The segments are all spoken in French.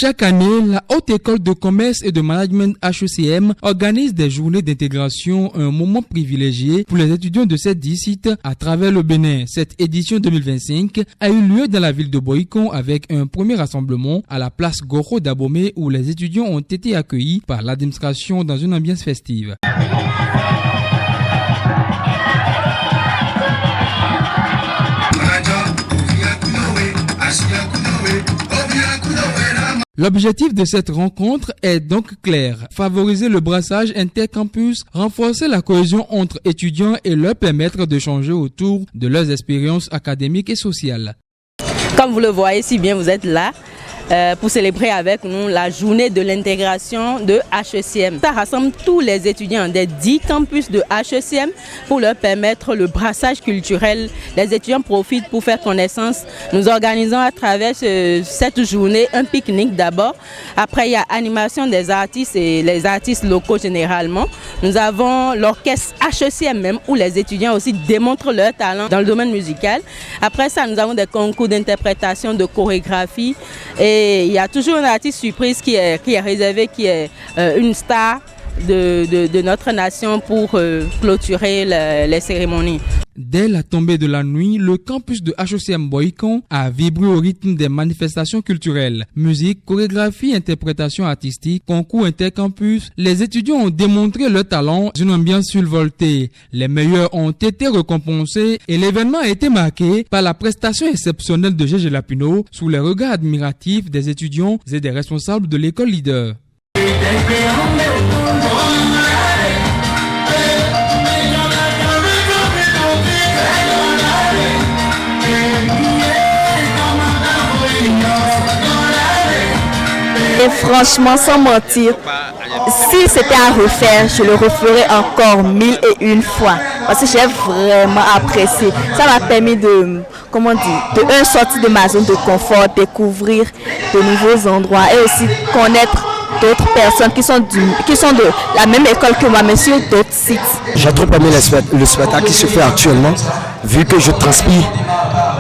Chaque année, la Haute École de Commerce et de Management HECM organise des journées d'intégration, un moment privilégié pour les étudiants de cette discipline à travers le Bénin. Cette édition 2025 a eu lieu dans la ville de Boycon avec un premier rassemblement à la place Goro d'Abomey où les étudiants ont été accueillis par l'administration dans une ambiance festive. L'objectif de cette rencontre est donc clair, favoriser le brassage intercampus, renforcer la cohésion entre étudiants et leur permettre de changer autour de leurs expériences académiques et sociales. Comme vous le voyez si bien, vous êtes là pour célébrer avec nous la journée de l'intégration de HECM. Ça rassemble tous les étudiants des 10 campus de HECM pour leur permettre le brassage culturel. Les étudiants profitent pour faire connaissance. Nous organisons à travers cette journée un pique-nique d'abord. Après, il y a animation des artistes et les artistes locaux généralement. Nous avons l'orchestre HECM même où les étudiants aussi démontrent leur talent dans le domaine musical. Après ça, nous avons des concours d'interprétation, de chorégraphie. Et il y a toujours un artiste surprise qui est réservé, qui est une star de notre nation pour clôturer les cérémonies. Dès la tombée de la nuit, le campus de HECM Boycon a vibré au rythme des manifestations culturelles. Musique, chorégraphie, interprétation artistique, concours intercampus. Les étudiants ont démontré leur talent dans une ambiance survoltée. Les meilleurs ont été récompensés et l'événement a été marqué par la prestation exceptionnelle de Gégé Lapino sous les regards admiratifs des étudiants et des responsables de l'école leader. Et franchement, sans mentir, si c'était à refaire, je le referais encore 1001 fois. Parce que j'ai vraiment apprécié. Ça m'a permis de sortir de ma zone de confort, découvrir de nouveaux endroits et aussi connaître d'autres personnes qui sont de la même école que moi, mais sur d'autres sites. J'ai trop aimé le spectacle qui se fait actuellement, vu que je transpire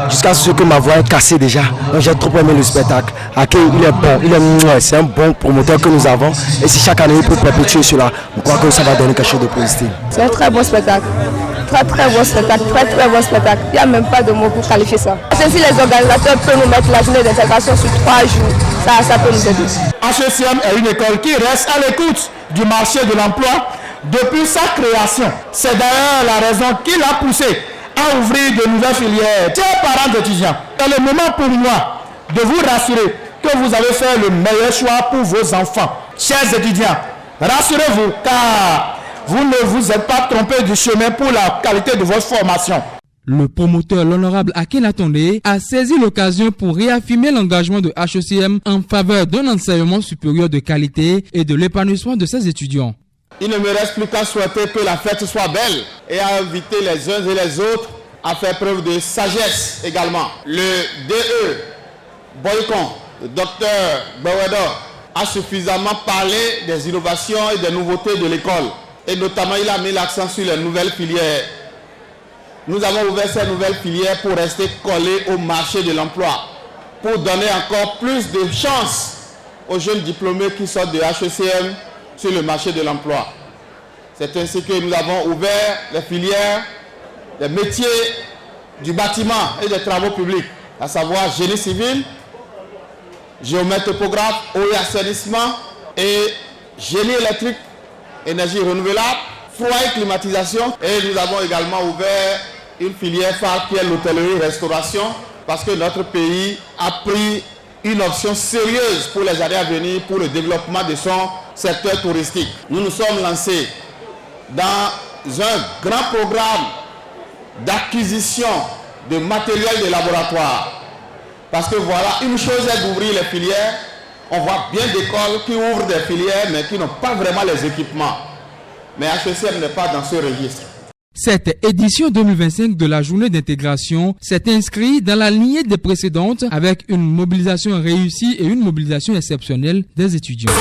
jusqu'à ce que ma voix est cassée déjà. Donc j'ai trop aimé le spectacle. Il est bon, c'est un bon promoteur que nous avons. Et si chaque année il peut perpétuer cela, je crois que ça va donner quelque chose de positif. C'est un très bon spectacle. Très bon spectacle, très bon spectacle. Il n'y a même pas de mots pour qualifier ça. Si les organisateurs peuvent nous mettre la journée d'intégration sur 3 jours, ça peut nous aider. HECM est une école qui reste à l'écoute du marché de l'emploi depuis sa création. C'est d'ailleurs la raison qui l'a poussé à ouvrir de nouvelles filières. Chers parents d'étudiants, c'est le moment pour moi de vous rassurer que vous avez fait le meilleur choix pour vos enfants. Chers étudiants, rassurez-vous car vous ne vous êtes pas trompé du chemin pour la qualité de votre formation. Le promoteur, l'honorable Akenatonde, a saisi l'occasion pour réaffirmer l'engagement de HECM en faveur d'un enseignement supérieur de qualité et de l'épanouissement de ses étudiants. Il ne me reste plus qu'à souhaiter que la fête soit belle et à inviter les uns et les autres à faire preuve de sagesse également. Le DE Boycon, le docteur Bewedo, a suffisamment parlé des innovations et des nouveautés de l'école. Et notamment, il a mis l'accent sur les nouvelles filières. Nous avons ouvert ces nouvelles filières pour rester collés au marché de l'emploi, pour donner encore plus de chances aux jeunes diplômés qui sortent de HECM sur le marché de l'emploi. C'est ainsi que nous avons ouvert les filières, les métiers du bâtiment et des travaux publics, à savoir génie civil, géomètre topographe, eau et assainissement et génie électrique, énergie renouvelable, froid et climatisation. Et nous avons également ouvert une filière phare qui est l'hôtellerie-restauration parce que notre pays a pris une option sérieuse pour les années à venir pour le développement de son secteur touristique. Nous nous sommes lancés dans un grand programme d'acquisition de matériel de laboratoire. Parce que voilà, une chose est d'ouvrir les filières. On voit bien d'écoles qui ouvrent des filières mais qui n'ont pas vraiment les équipements. Mais HECM n'est pas dans ce registre. Cette édition 2025 de la journée d'intégration s'est inscrite dans la lignée des précédentes avec une mobilisation réussie et une mobilisation exceptionnelle des étudiants.